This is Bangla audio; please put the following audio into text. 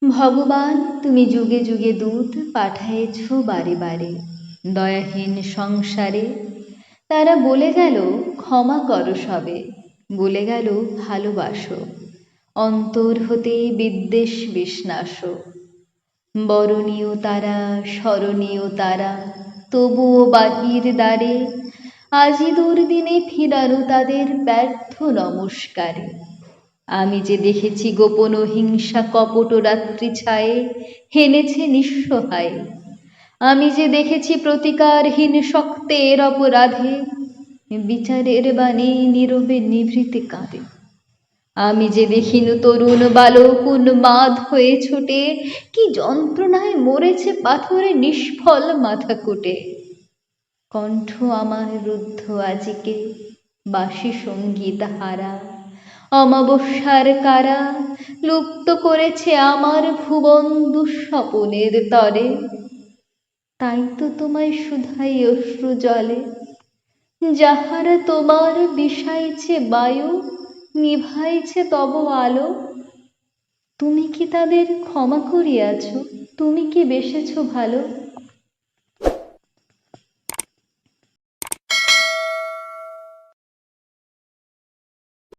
ভগবান, তুমি যুগে যুগে দূত পাঠায়েছ বারে বারে দয়াহীন সংসারে। তারা বলে গেল ক্ষমা করো সবে, বলে গেল ভালোবাসো, অন্তর হতে বিদ্বেষ বিষ্ণাস। বরণীয় তারা, স্মরণীয় তারা, তবুও বাহির দ্বারে আজি দুর্দিনে ফিরানো তাদের ব্যর্থ নমস্কারে। আমি যে দেখেছি গোপন হিংসা কপট রাত্রি ছায়ে হেনেছে নিঃসহায়। আমি যে দেখেছি প্রতিকারহীন শক্তের অপরাধে বিচারের বাণী নীরবে নিভৃতে কাঁদে। আমি যে দেখিনু তরুণ বালক উন্মাদ হয়ে ছুটে কি যন্ত্রণায় মরেছে পাথরে নিষ্ফল মাথা কুটে। কণ্ঠ আমার রুদ্ধ আজিকে বাসি সঙ্গীত হারা, অমাবস্যার কারা লুপ্ত করেছে আমার ভুবন দুঃস্বপনের তরে। তাই তো তোমায় শুধাই অশ্রু জলে, যাহারা তোমার বিষাইছে বায়ু, নিভাইছে তব আলো। তুমি কি তাদের ক্ষমা করিয়াছ? তুমি কি বেসেছ ভালো?